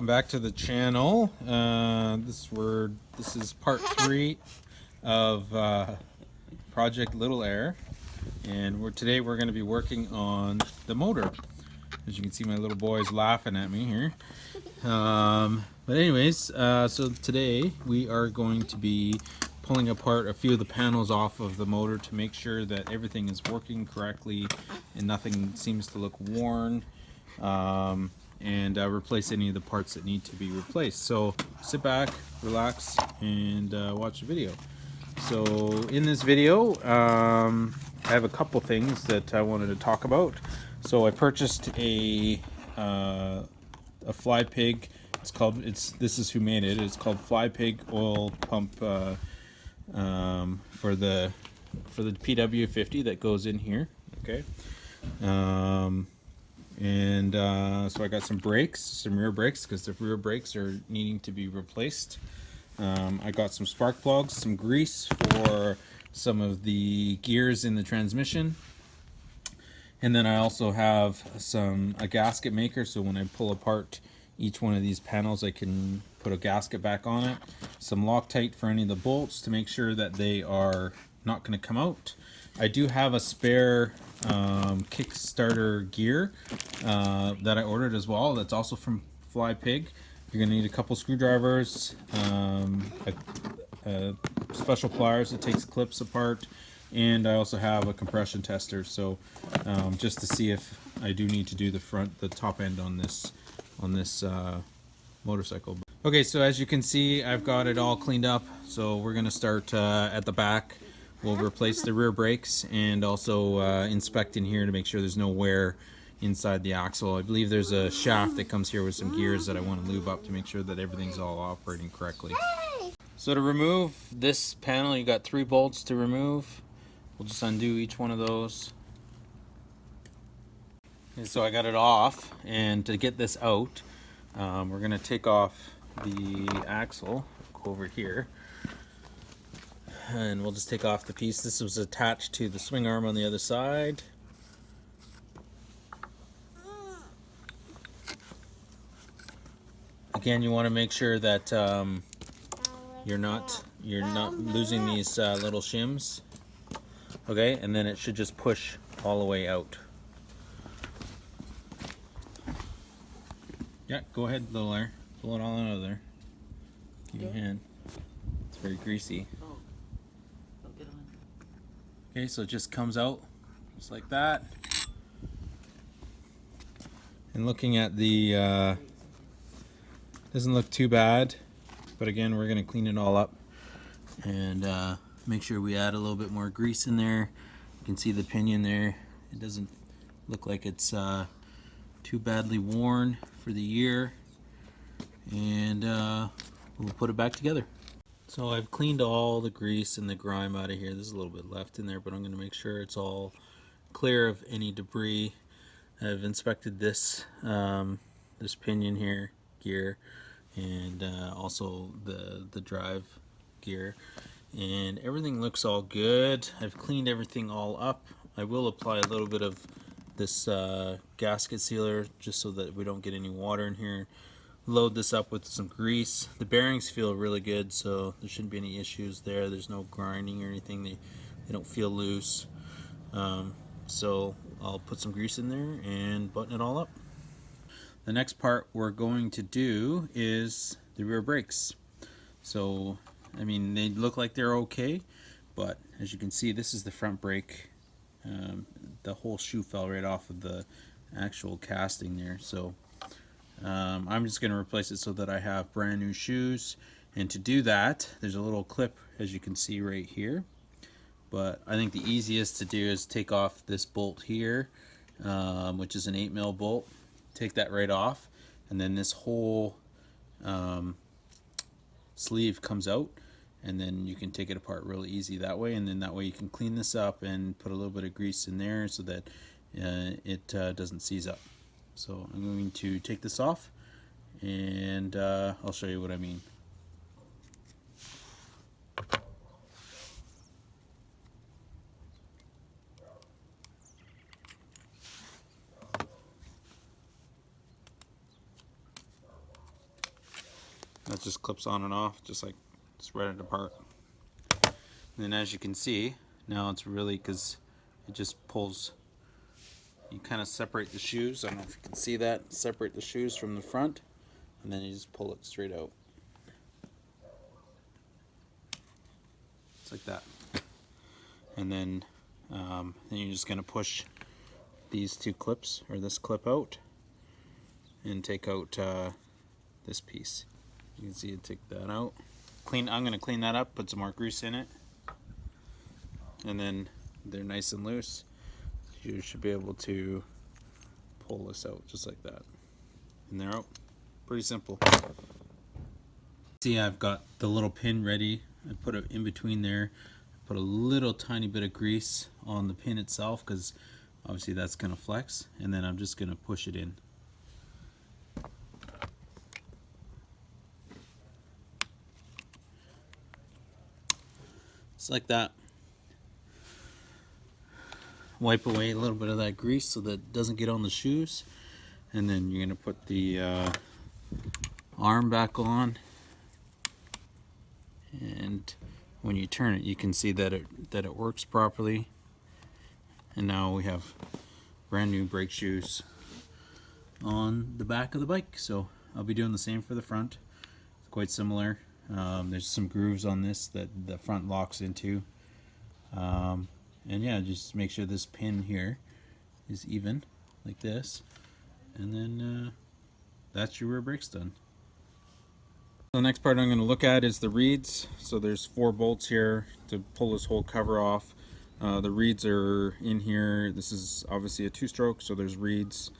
welcome back to the channel. This is part 3 of Project Little Air, and today we're going to be working on the motor. As you can see, my little boy is laughing at me here. But anyways, so today we are going to be pulling apart a few of the panels off of the motor to make sure that everything is working correctly and nothing seems to look worn. And replace any of the parts that need to be replaced. So sit back, relax, and watch the video. So in this video, I have a couple things that I wanted to talk about. So I purchased a Fly Pig. This is who made it. It's called Fly Pig oil pump for the PW 50 that goes in here. Okay. So I got some brakes, some rear brakes, because the rear brakes are needing to be replaced. I got some spark plugs, some grease for some of the gears in the transmission. And then I also have a gasket maker, so when I pull apart each one of these panels, I can put a gasket back on it. Some Loctite for any of the bolts to make sure that they are not going to come out. I do have a spare Kickstarter gear that I ordered as well. That's also from Fly Pig. You're going to need a couple screwdrivers, special pliers that takes clips apart, and I also have a compression tester. So just to see if I do need to do the top end on this motorcycle. Okay, so as you can see, I've got it all cleaned up. So we're going to start at the back. We'll replace the rear brakes and also inspect in here to make sure there's no wear inside the axle. I believe there's a shaft that comes here with some gears that I want to lube up to make sure that everything's all operating correctly. So to remove this panel, you got 3 bolts to remove. We'll just undo each one of those. And so I got it off, and to get this out, we're going to take off the axle. Go over here. And we'll just take off the piece. This was attached to the swing arm on the other side. Again, you want to make sure that you're not losing these little shims. Okay, and then it should just push all the way out. Yeah, go ahead, little air. Pull it all out of there. Give your hand. It's very greasy. Okay, so it just comes out just like that. And looking at the doesn't look too bad, but again, we're going to clean it all up and make sure we add a little bit more grease in there. You can see the pinion there. It doesn't look like it's too badly worn for the year, and we'll put it back together. So I've cleaned all the grease and the grime out of here. There's a little bit left in there, but I'm going to make sure it's all clear of any debris. I've inspected this this pinion here, gear, and also the drive gear, and everything looks all good. I've cleaned everything all up. I will apply a little bit of this gasket sealer just so that we don't get any water in here. Load this up with some grease. The bearings feel really good, so there shouldn't be any issues there. There's no grinding or anything. They don't feel loose. So I'll put some grease in there and button it all up. The next part we're going to do is the rear brakes. So, I mean, they look like they're okay, but as you can see, this is the front brake. The whole shoe fell right off of the actual casting there. So I'm just going to replace it so that I have brand new shoes. And to do that, there's a little clip, as you can see right here. But I think the easiest to do is take off this bolt here, which is an 8mm bolt. Take that right off, and then this whole sleeve comes out, and then you can take it apart really easy that way. And then that way you can clean this up and put a little bit of grease in there so that it doesn't seize up. So I'm going to take this off, and I'll show you what I mean. it just clips on and off, just spread it apart. And then as you can see, now it's really, because it just pulls, you kind of separate the shoes. I don't know if you can see that. Separate the shoes from the front, and then you just pull it straight out. It's like that. And then you're just going to push these two clips, or this clip out, and take out this piece. You can see it, take that out. I'm going to clean that up, put some more grease in it, and then they're nice and loose. You should be able to pull this out just like that, and they're out. Pretty simple. See, I've got the little pin ready. I put it in between there. Put a little tiny bit of grease on the pin itself, because obviously that's going to flex, and then I'm just going to push it in. Just like that. Wipe away a little bit of that grease so that it doesn't get on the shoes, and then you're going to put the arm back on, and when you turn it, you can see that it works properly. And now we have brand new brake shoes on the back of the bike. So I'll be doing the same for the front. It's quite similar. There's some grooves on this that the front locks into. And yeah, just make sure this pin here is even, like this. And then that's your rear brakes done. The next part I'm going to look at is the reeds. So there's 4 bolts here to pull this whole cover off. The reeds are in here. This is obviously a 2-stroke, so there's reeds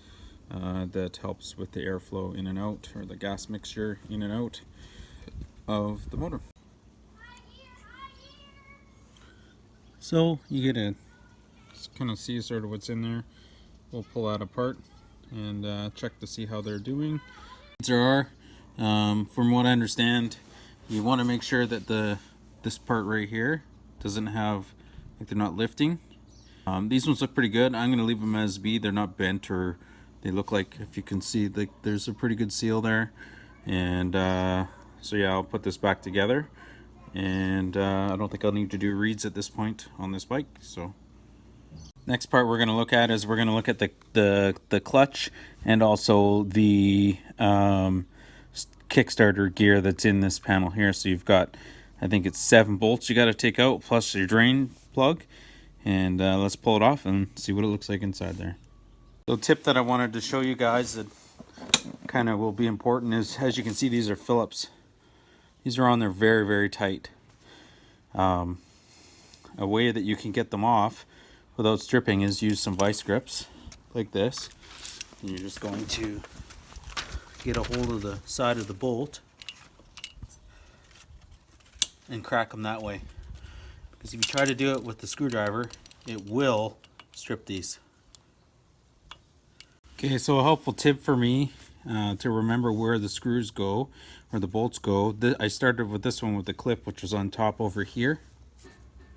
that helps with the airflow in and out, or the gas mixture in and out of the motor. So you get to kind of see sort of what's in there. We'll pull that apart and check to see how they're doing. There are, from what I understand, you want to make sure that this part right here doesn't have, like, they're not lifting. These ones look pretty good. I'm going to leave them as B. They're not bent, or they look like, if you can see, like, there's a pretty good seal there. And so yeah, I'll put this back together. And I don't think I'll need to do reeds at this point on this bike. So next part we're going to look at is we're going to look at the clutch, and also the Kickstarter gear that's in this panel here. So you've got, I think it's 7 bolts you got to take out, plus your drain plug. And let's pull it off and see what it looks like inside there. The tip that I wanted to show you guys that kind of will be important is, as you can see, these are Phillips. These are on there very, very tight. A way that you can get them off without stripping is use some vice grips like this. And you're just going to get a hold of the side of the bolt and crack them that way. Because if you try to do it with the screwdriver, it will strip these. Okay, so a helpful tip for me to remember where the screws go, or the bolts go. I started with this one with the clip, which was on top over here.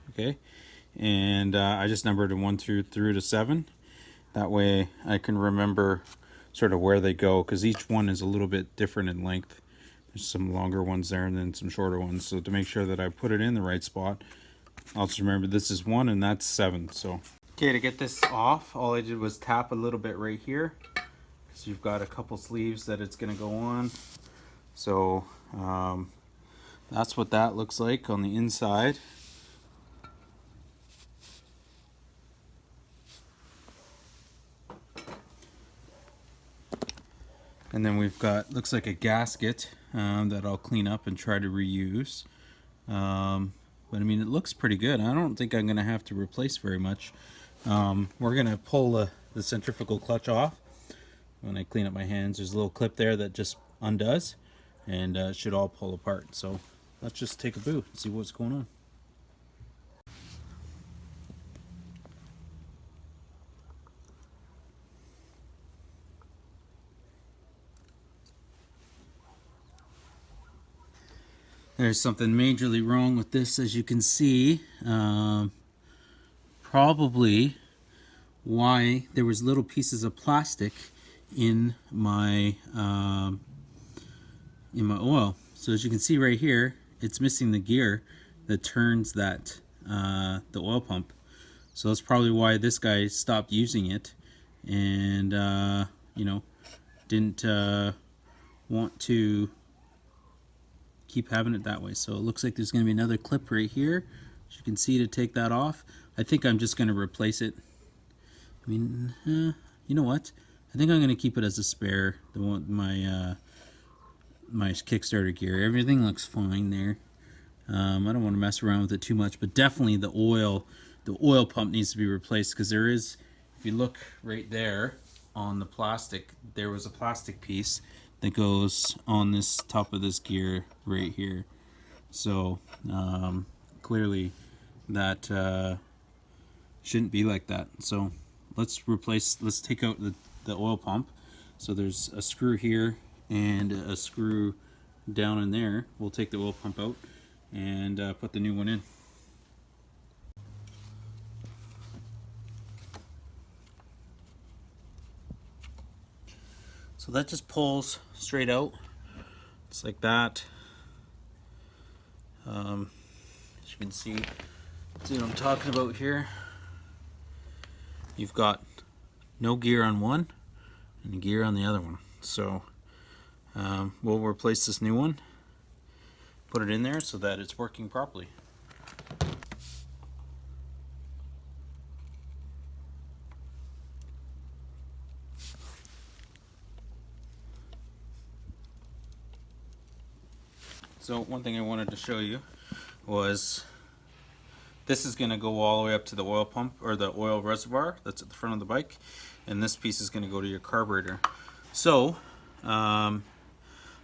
Okay, and I just numbered them 1 through to 7. That way I can remember sort of where they go, because each one is a little bit different in length. There's some longer ones there and then some shorter ones. So to make sure that I put it in the right spot, I'll just remember this is 1 and that's 7. So okay, to get this off, all I did was tap a little bit right here, because you've got a couple sleeves that it's going to go on. So that's what that looks like on the inside. And then we've got, looks like a gasket that I'll clean up and try to reuse. But I mean, it looks pretty good. I don't think I'm going to have to replace very much. We're going to pull the centrifugal clutch off. When I clean up my hands, there's a little clip there that just undoes, and it should all pull apart. So let's just take a boot and see what's going on. There's something majorly wrong with this, as you can see. Probably why there was little pieces of plastic in my oil. So as you can see right here, it's missing the gear that turns that the oil pump. So that's probably why this guy stopped using it, and you know, didn't want to keep having it that way. So it looks like there's going to be another clip right here, as you can see, to take that off. I think I'm just going to replace it. I mean, you know what? I think I'm going to keep it as a spare. The one, my Kickstarter gear. Everything looks fine there. I don't want to mess around with it too much, but definitely the oil pump needs to be replaced, because there is, if you look right there on the plastic, there was a plastic piece that goes on this top of this gear right here. So clearly that shouldn't be like that. So let's take out the oil pump. So there's a screw here and a screw down in there. We'll take the oil pump out and put the new one in. So that just pulls straight out. It's like that. As you can see what I'm talking about here. You've got no gear on one and gear on the other one. So we'll replace this new one, put it in there so that it's working properly. So one thing I wanted to show you was this is going to go all the way up to the oil pump, or the oil reservoir that's at the front of the bike, and this piece is going to go to your carburetor. So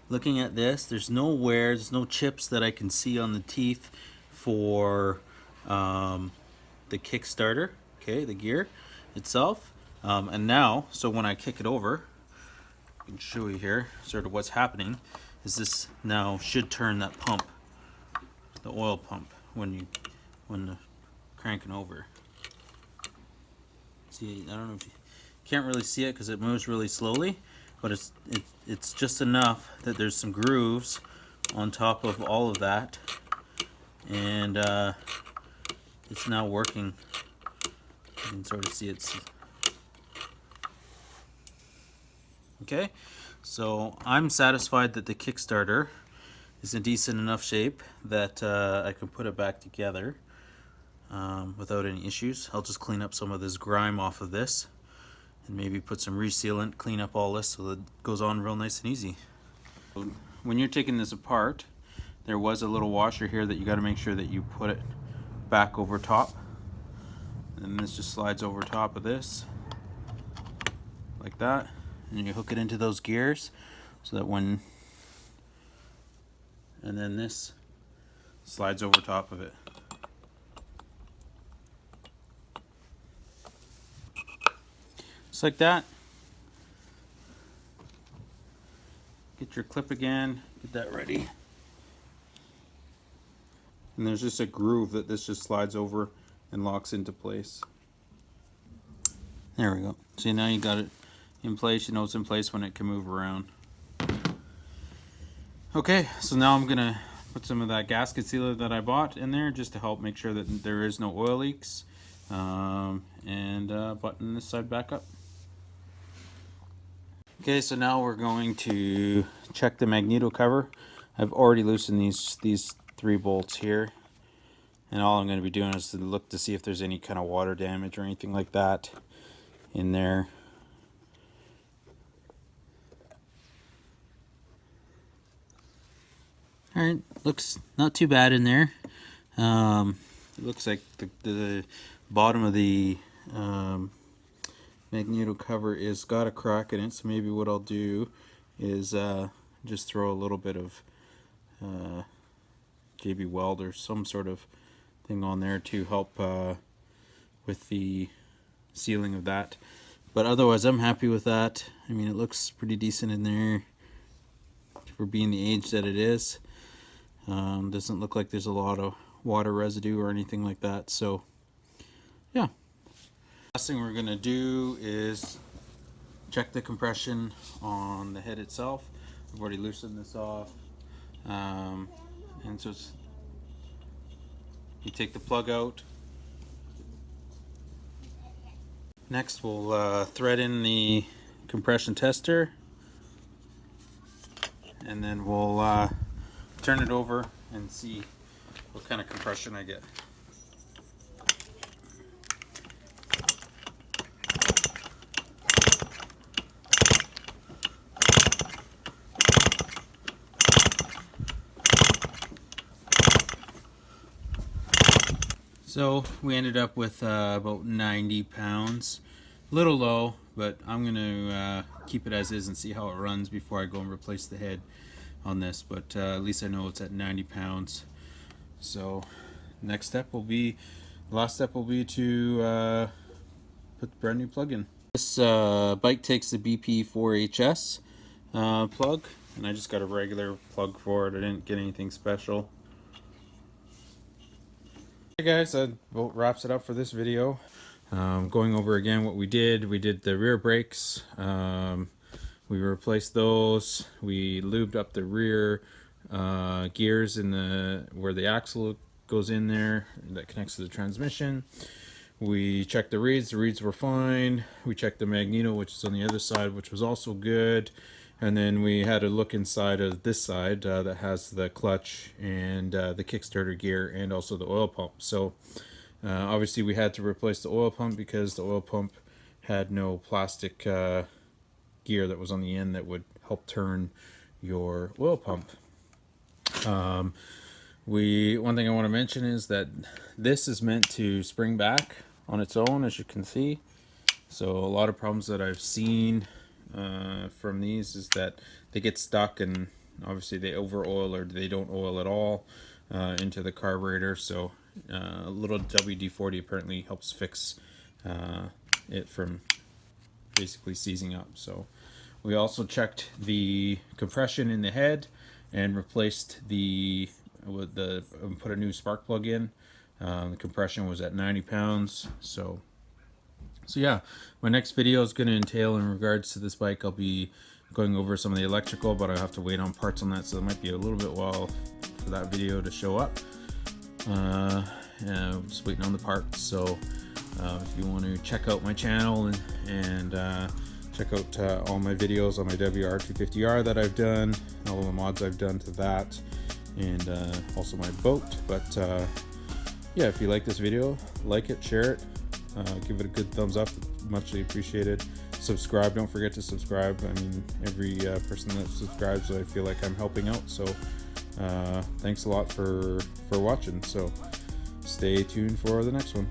looking at this, there's no wears, no chips that I can see on the teeth for the Kickstarter, okay, the gear itself. And now, so when I kick it over, I can show you here sort of what's happening. Is this now should turn that pump, the oil pump, when the cranking over. See, I don't know if you can't really see it because it moves really slowly, but it's just enough that there's some grooves on top of all of that, and it's now working. You can sort of see it's okay. So I'm satisfied that the Kickstarter is in decent enough shape that I can put it back together without any issues. I'll just clean up some of this grime off of this and maybe put some resealant, clean up all this so that it goes on real nice and easy. When you're taking this apart, there was a little washer here that you got to make sure that you put it back over top, and this just slides over top of this like that, and you hook it into those gears so that when, and then this slides over top of it. Just like that. Get your clip again, get that ready. And there's just a groove that this just slides over and locks into place. There we go. See, now you got it in place. You know it's in place when it can move around. Okay, so now I'm gonna put some of that gasket sealer that I bought in there just to help make sure that there is no oil leaks, and button this side back up. Okay, so now we're going to check the Magneto cover. I've already loosened these 3 bolts here, and all I'm going to be doing is to look to see if there's any kind of water damage or anything like that in there. Alright, looks not too bad in there. It looks like the bottom of the Magneto cover is got a crack in it, so maybe what I'll do is just throw a little bit of JB Weld or some sort of thing on there to help with the sealing of that. But otherwise I'm happy with that. I mean, it looks pretty decent in there for being the age that it is. Doesn't look like there's a lot of water residue or anything like that, so yeah. Last thing we're gonna do is check the compression on the head itself. I've already loosened this off. and so you take the plug out. Next we'll thread in the compression tester, and then we'll turn it over and see what kind of compression I get. So we ended up with about 90 pounds. A little low, but I'm going to keep it as is and see how it runs before I go and replace the head on this. But at least I know it's at 90 pounds. So next step will be, the last step will be to put the brand new plug in. This bike takes the BP4HS plug, and I just got a regular plug for it. I didn't get anything special. Hey guys, that about wraps it up for this video. Going over again what we did the rear brakes. We replaced those. We lubed up the rear gears in where the axle goes in there that connects to the transmission. We checked the reeds were fine. We checked the Magneto, which is on the other side, which was also good. And then we had a look inside of this side that has the clutch and the Kickstarter gear and also the oil pump. So obviously we had to replace the oil pump because the oil pump had no plastic gear that was on the end that would help turn your oil pump. One thing I want to mention is that this is meant to spring back on its own, as you can see. So a lot of problems that I've seen from these is that they get stuck, and obviously they over oil or they don't oil at all into the carburetor. So a little WD-40 apparently helps fix it from basically seizing up. So we also checked the compression in the head and replaced put a new spark plug in. The compression was at 90 pounds. So yeah, my next video is going to entail, in regards to this bike, I'll be going over some of the electrical, but I have to wait on parts on that, so it might be a little bit while for that video to show up. I'm just waiting on the parts. So if you want to check out my channel and check out all my videos on my WR250R that I've done, all the mods I've done to that, and also my boat. But yeah, if you like this video, like it, share it, give it a good thumbs up, muchly appreciated. Subscribe, don't forget to subscribe. I mean, every person that subscribes, I feel like I'm helping out. So thanks a lot for watching. So stay tuned for the next one.